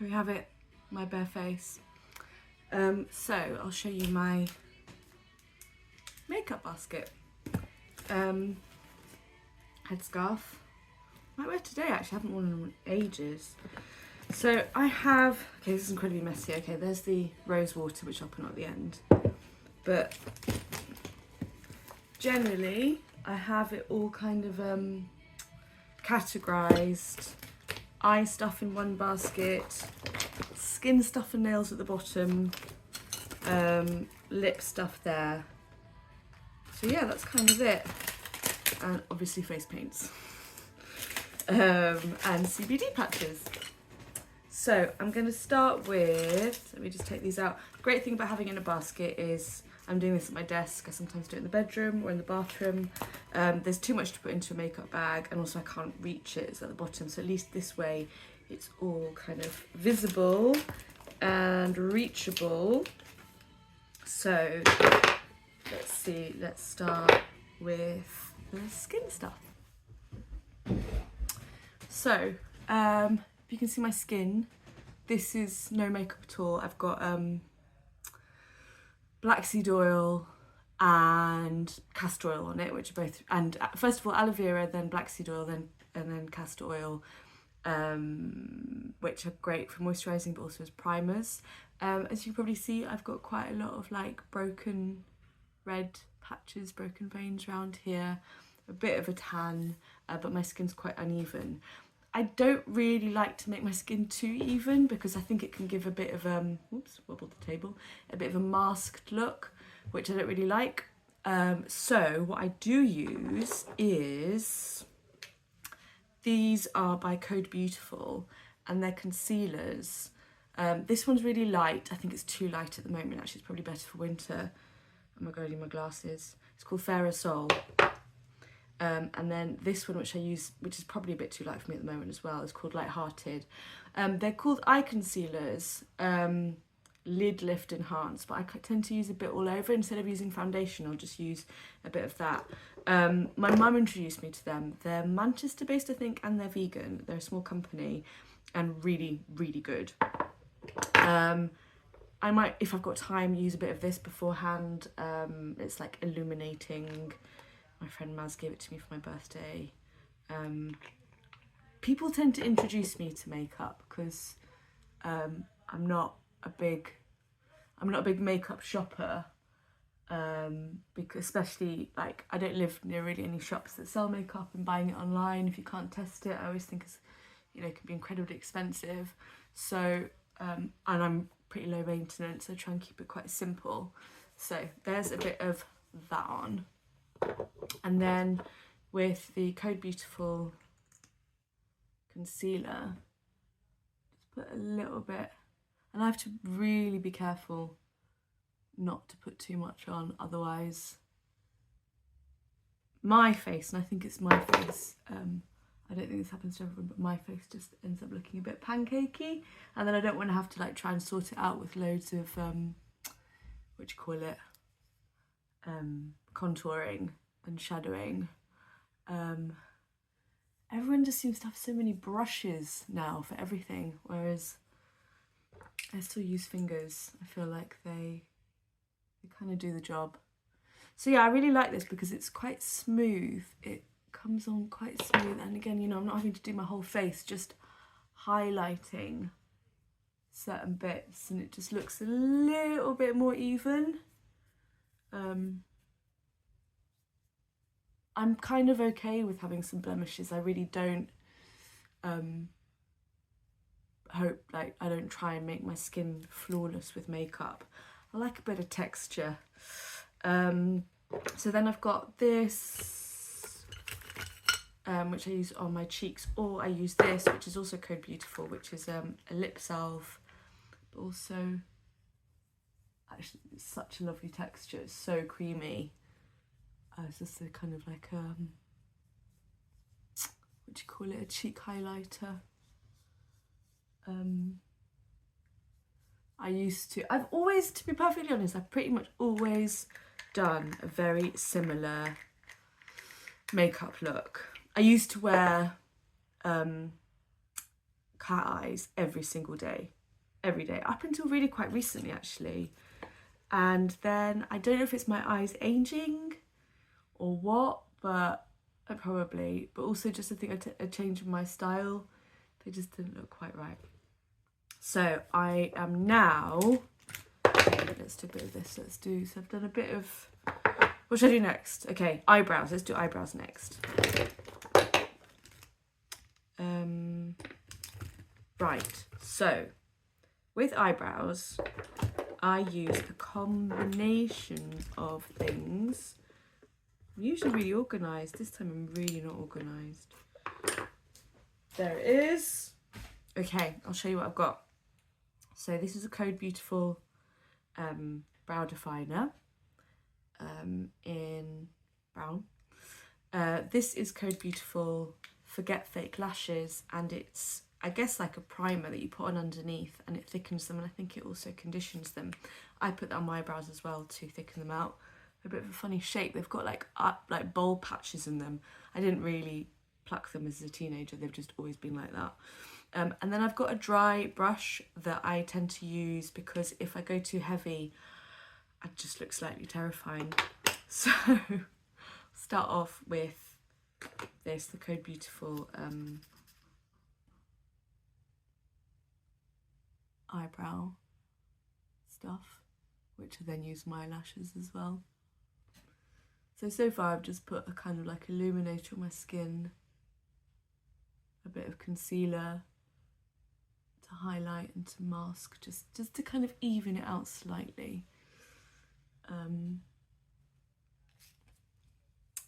here we have it, my bare face. So I'll show you my makeup basket. Headscarf. Might wear today actually, I haven't worn them in ages. So I have, okay, this is incredibly messy. Okay, there's the rose water, which I'll put at the end. But generally, I have it all kind of categorised. Eye stuff in one basket, skin stuff and nails at the bottom, lip stuff there. So yeah, that's kind of it. And obviously face paints. And CBD patches. So I'm going to start with, let me just take these out. The great thing about having it in a basket is I'm doing this at my desk. I sometimes do it in the bedroom or in the bathroom. There's too much to put into a makeup bag, and also I can't reach it, it's at the bottom. So at least this way it's all kind of visible and reachable. So let's see, let's start with the skin stuff. So you can see my skin. This is no makeup at all. I've got black seed oil and castor oil on it, which are both, and first of all aloe vera, then black seed oil, and then castor oil, which are great for moisturising but also as primers. As you can probably see, I've got quite a lot of like broken red patches, broken veins around here, a bit of a tan, but my skin's quite uneven. I don't really like to make my skin too even because I think it can give a bit of oops, wobbled the table, a bit of a masked look, which I don't really like. So what I do use is, these are by Code Beautiful and they're concealers. This one's really light. I think it's too light at the moment. Actually, it's probably better for winter. Oh my god, I need my glasses. It's called Fairer Soul. And then this one, which I use, which is probably a bit too light for me at the moment as well, is called Lighthearted. They're called eye concealers, lid lift enhance, but I tend to use a bit all over. Instead of using foundation, I'll just use a bit of that. My mum introduced me to them. They're Manchester based, I think, and they're vegan. They're a small company and really, really good. I might, if I've got time, use a bit of this beforehand. It's like illuminating. My friend Maz gave it to me for my birthday. People tend to introduce me to makeup because I'm not a big makeup shopper. Because especially like I don't live near really any shops that sell makeup, and buying it online, if you can't test it, I always think it's, you know, it can be incredibly expensive. So and I'm pretty low maintenance, so I try and keep it quite simple. So there's a bit of that on. And then with the Code Beautiful concealer, just put a little bit, and I have to really be careful not to put too much on, otherwise my face, and I think it's my face, I don't think this happens to everyone, but my face just ends up looking a bit pancakey, and then I don't want to have to like try and sort it out with loads of what do you call it, contouring and shadowing. Everyone just seems to have so many brushes now for everything, whereas I still use fingers. I feel like they kind of do the job. So yeah, I really like this because it's quite smooth. It comes on quite smooth, and again, you know, I'm not having to do my whole face, just highlighting certain bits, and it just looks a little bit more even. I'm kind of okay with having some blemishes. I really don't hope, like, I don't try and make my skin flawless with makeup. I like a bit of texture. So then I've got this, which I use on my cheeks, or I use this, which is also Code Beautiful, which is a lip salve, but also, actually, it's such a lovely texture. It's so creamy. It's just a kind of like what do you call it, a cheek highlighter. I've always, to be perfectly honest, I've pretty much always done a very similar makeup look. I used to wear cat eyes every single day, every day, up until really quite recently actually. And then I don't know if it's my eyes aging or what, but but also just I think a change in my style. They just didn't look quite right. So I am now, let's do a bit of this, so I've done a bit of, what should I do next? Okay, eyebrows, let's do eyebrows next. Right, so with eyebrows, I use a combination of things. I'm usually really organised. This time I'm really not organised. There it is. Okay, I'll show you what I've got. So this is a Code Beautiful brow definer in brown. This is Code Beautiful Forget Fake Lashes, and it's, I guess, like a primer that you put on underneath and it thickens them, and I think it also conditions them. I put that on my eyebrows as well to thicken them out. They're a bit of a funny shape. They've got like bowl patches in them. I didn't really pluck them as a teenager. They've just always been like that. And then I've got a dry brush that I tend to use because if I go too heavy, I just look slightly terrifying. So start off with this, the Code Beautiful eyebrow stuff, which I then use my lashes as well. So far I've just put a kind of like illuminator on my skin, a bit of concealer to highlight and to mask, just to kind of even it out slightly.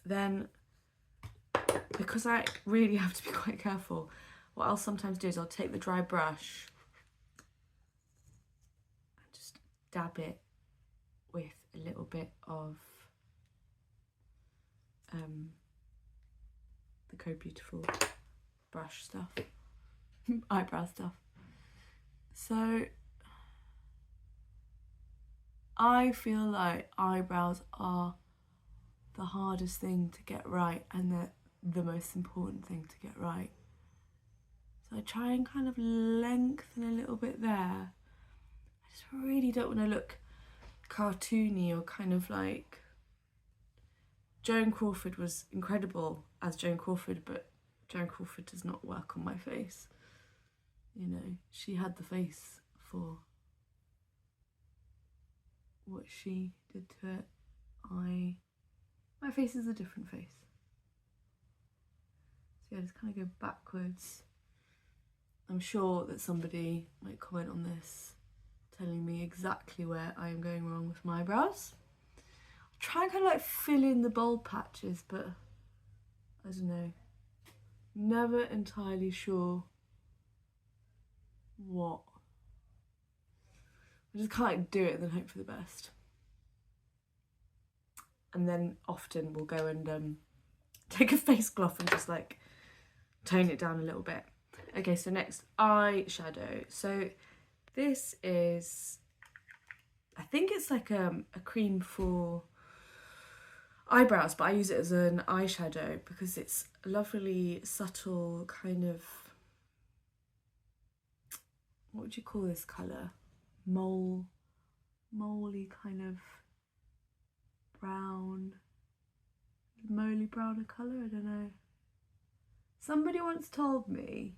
Then, because I really have to be quite careful, what I'll sometimes do is I'll take the dry brush and just dab it with a little bit of the Code Beautiful brush stuff, eyebrow stuff. So I feel like eyebrows are the hardest thing to get right, and they're the most important thing to get right. So I try and kind of lengthen a little bit there. I just really don't want to look cartoony or kind of like, Joan Crawford was incredible as Joan Crawford, but Joan Crawford does not work on my face. You know, she had the face for what she did to it. My face is a different face. So yeah, just kind of go backwards. I'm sure that somebody might comment on this, telling me exactly where I am going wrong with my eyebrows. Try and kind of like fill in the bold patches, but I don't know. Never entirely sure what. I just can't like do it and then hope for the best. And then often we'll go and take a face cloth and just like tone it down a little bit. Okay, so next, eyeshadow. So this is, I think it's like a cream for eyebrows, but I use it as an eyeshadow because it's a lovely subtle kind of, what would you call this colour? Moley kind of brown, moley browner colour, I don't know. Somebody once told me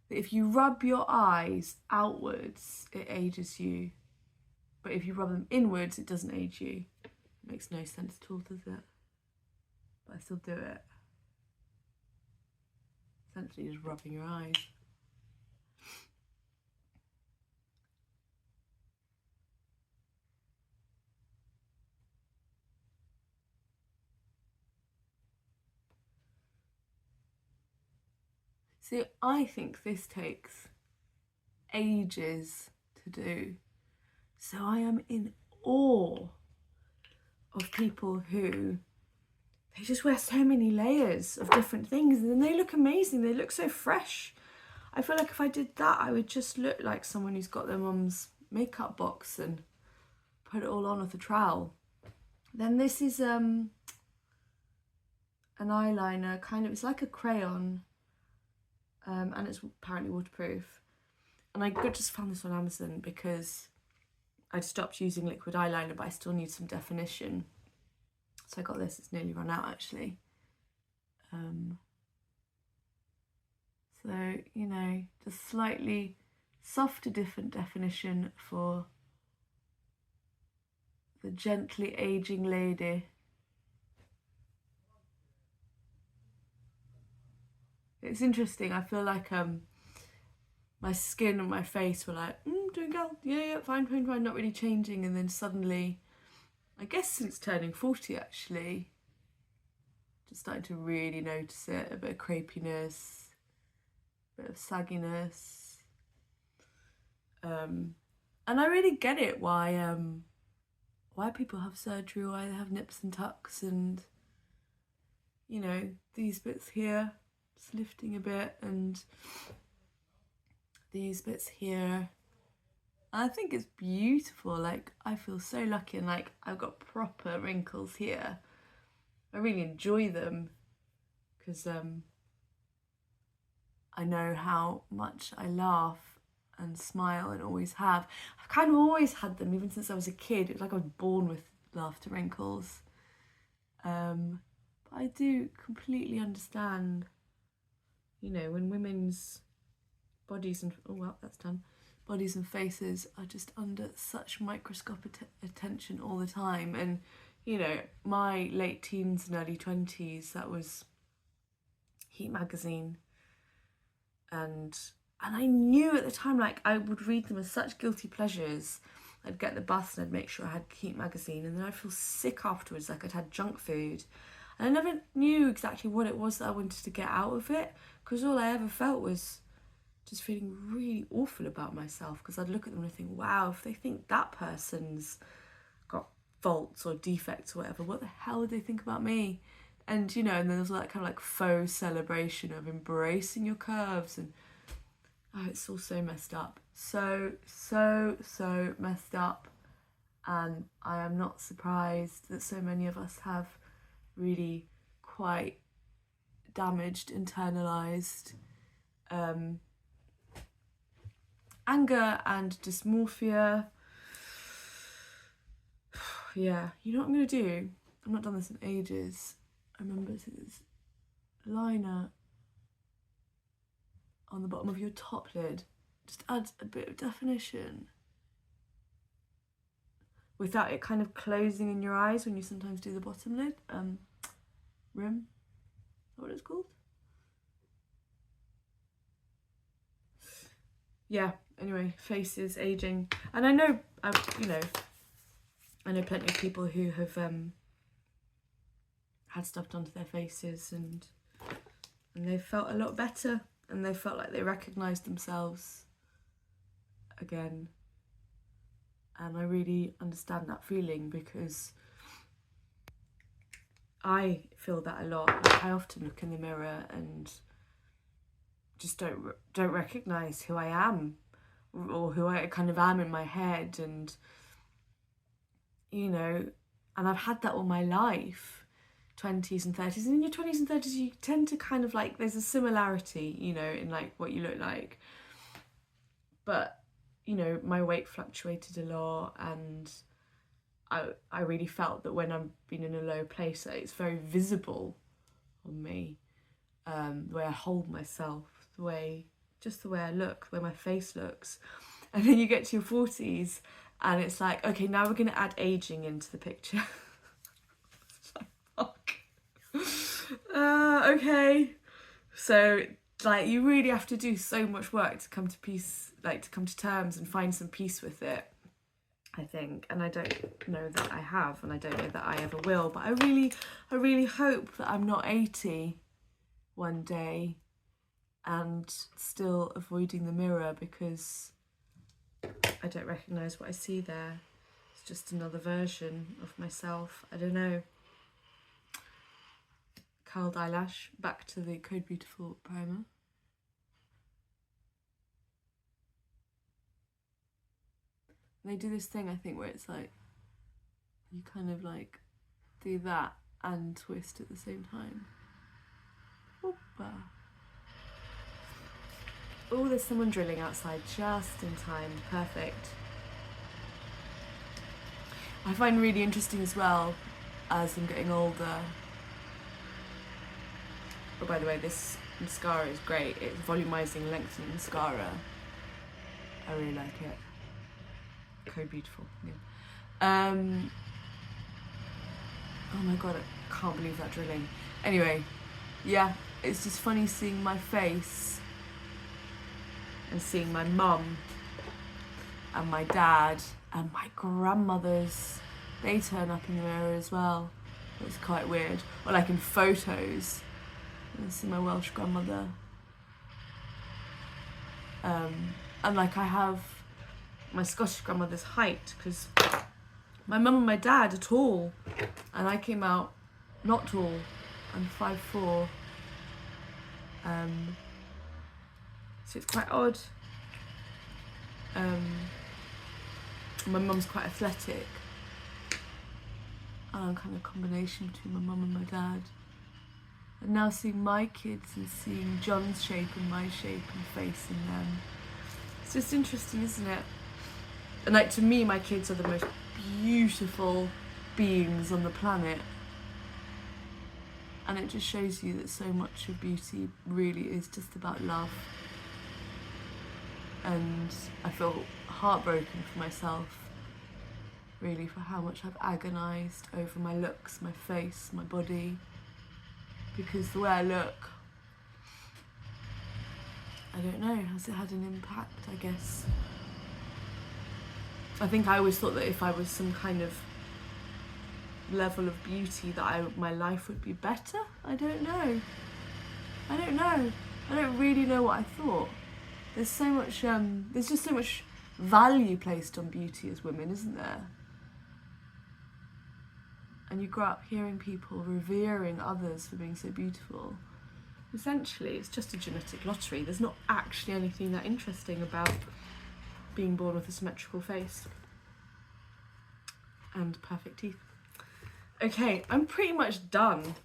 that if you rub your eyes outwards, it ages you, but if you rub them inwards, it doesn't age you. It makes no sense at all, does it? But I still do it. Essentially just rubbing your eyes. See, I think this takes ages to do. So I am in awe of people who, they just wear so many layers of different things and then they look amazing. They look so fresh. I feel like if I did that, I would just look like someone who's got their mum's makeup box and put it all on with a trowel. Then this is an eyeliner, kind of, it's like a crayon. and it's apparently waterproof. And I just found this on Amazon because I'd stopped using liquid eyeliner, but I still need some definition. So I got this, it's nearly run out actually. So, you know, just slightly softer, different definition for the gently aging lady. It's interesting, I feel like my skin and my face were like, doing well, yeah, fine, not really changing. And then suddenly, I guess since turning 40 actually, just starting to really notice it, a bit of crepiness, a bit of sagginess. And I really get it why people have surgery, why they have nips and tucks, and, you know, these bits here, just lifting a bit, and these bits here. I think it's beautiful. Like, I feel so lucky, and like I've got proper wrinkles here. I really enjoy them because I know how much I laugh and smile and always have. I've kind of always had them even since I was a kid. It's like I was born with laughter wrinkles. But I do completely understand, you know, when women's bodies and bodies and faces are just under such microscopic attention all the time. And, you know, my late teens and early 20s, that was Heat magazine, and I knew at the time, like, I would read them as such guilty pleasures. I'd get the bus and I'd make sure I had Heat magazine, and then I'd feel sick afterwards, like I'd had junk food. And I never knew exactly what it was that I wanted to get out of it, because all I ever felt was just feeling really awful about myself, because I'd look at them and think, wow, if they think that person's got faults or defects or whatever, what the hell would they think about me? And, you know, and then there's that kind of like faux celebration of embracing your curves, and oh, it's all so messed up. So messed up. And I am not surprised that so many of us have really quite damaged, internalised anger and dysmorphia. Yeah, you know what I'm going to do? I've not done this in ages. I remember this liner on the bottom of your top lid. Just adds a bit of definition without it kind of closing in your eyes when you sometimes do the bottom lid. Rim, is that what it's called? Yeah, anyway, faces, aging. And I know, you know, I know plenty of people who have had stuff done to their faces, and they felt a lot better, and they felt like they recognised themselves again. And I really understand that feeling, because I feel that a lot. Like, I often look in the mirror and just don't recognise who I am, or who I kind of am in my head. And, you know, and I've had that all my life, 20s and 30s. And in your 20s and 30s, you tend to kind of like, there's a similarity, you know, in like what you look like. But, you know, my weight fluctuated a lot, and I really felt that when I've been in a low place, it's very visible on me, the way I hold myself, the way I look, the way my face looks. And then you get to your 40s and it's like, okay, now we're going to add aging into the picture. It's like, fuck. Okay. So, like, you really have to do so much work to come to peace, like to come to terms and find some peace with it, I think. And I don't know that I have, and I don't know that I ever will, but I really hope that I'm not 80 one day and still avoiding the mirror because I don't recognise what I see there. It's just another version of myself. I don't know. Curled eyelash, back to the Code Beautiful primer. They do this thing, I think, where it's like, you kind of like do that and twist at the same time. Hoppa. Oh, there's someone drilling outside just in time. Perfect. I find really interesting as well, as I'm getting older. Oh, by the way, this mascara is great. It's Volumising Lengthening Mascara. I really like it. So beautiful. Yeah. Oh my god, I can't believe that drilling. Anyway, yeah, it's just funny seeing my face and seeing my mum and my dad and my grandmothers. They turn up in the mirror as well. It's quite weird. Or like in photos. I see my Welsh grandmother. And like I have my Scottish grandmother's height, because my mum and my dad are tall and I came out not tall. I'm 5'4". So it's quite odd. My mum's quite athletic. And I'm kind of a combination between my mum and my dad. And now seeing my kids and seeing John's shape and my shape and face in them. It's just interesting, isn't it? And like, to me, my kids are the most beautiful beings on the planet. And it just shows you that so much of beauty really is just about love. And I feel heartbroken for myself, really, for how much I've agonised over my looks, my face, my body. Because the way I look, I don't know, has it had an impact, I guess? I think I always thought that if I was some kind of level of beauty that my life would be better. I don't know. I don't really know what I thought. There's so much, there's just so much value placed on beauty as women, isn't there? And you grow up hearing people revering others for being so beautiful. Essentially, it's just a genetic lottery. There's not actually anything that interesting about being born with a symmetrical face and perfect teeth. Okay, I'm pretty much done,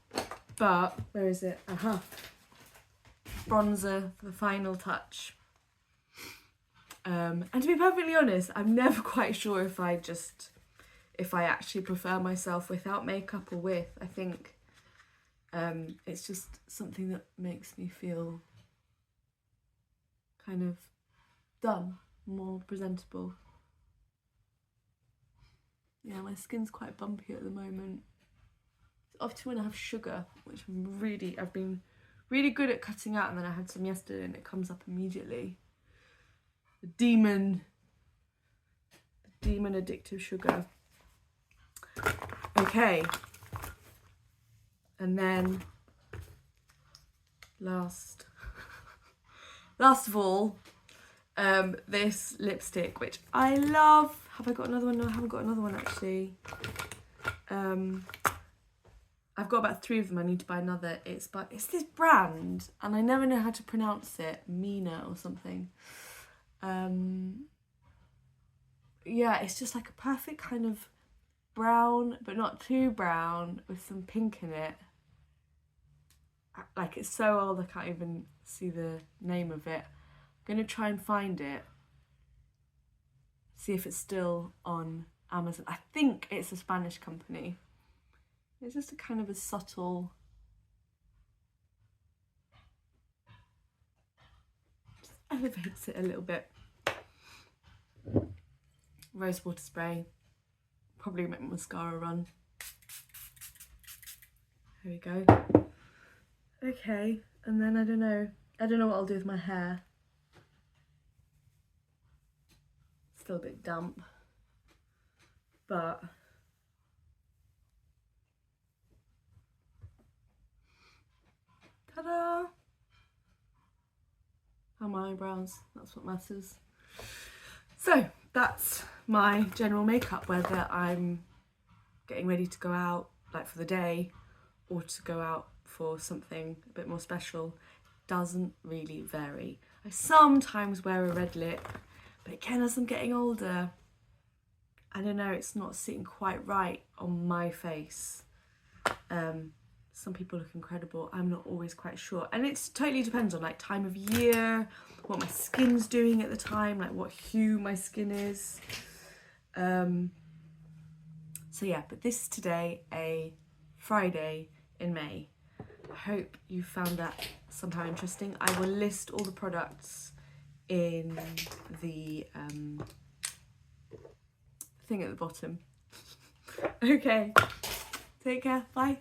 but where is it? Aha. Bronzer for the final touch. And to be perfectly honest, I'm never quite sure if I actually prefer myself without makeup or with. I think it's just something that makes me feel kind of done, more presentable. Yeah, my skin's quite bumpy at the moment. It's often when I have sugar, which I've been really good at cutting out, and then I had some yesterday and it comes up immediately. The demon addictive sugar. Okay. And then last of all, this lipstick, which I love. Have I got another one? No, I haven't got another one actually. I've got about 3 of them. I need to buy another. It's this brand, and I never know how to pronounce it. Mina or something. Yeah, it's just like a perfect kind of brown, but not too brown, with some pink in it. Like, it's so old I can't even see the name of it. I'm gonna try and find it. See if it's still on Amazon. I think it's a Spanish company. It's just a kind of a subtle, just elevates it a little bit. Rose water spray. Probably make my mascara run. Here we go. Okay, and then I don't know what I'll do with my hair. Still a bit damp, but ta-da! And my eyebrows, that's what matters. So that's my general makeup, whether I'm getting ready to go out like for the day or to go out for something a bit more special, doesn't really vary. I sometimes wear a red lip, but again, as I'm getting older, I don't know, it's not sitting quite right on my face. Some people look incredible. I'm not always quite sure. And it totally depends on like time of year, what my skin's doing at the time, like what hue my skin is. So yeah, but this is today, a Friday in May. I hope you found that somehow interesting. I will list all the products in the thing at the bottom. Okay, take care, bye.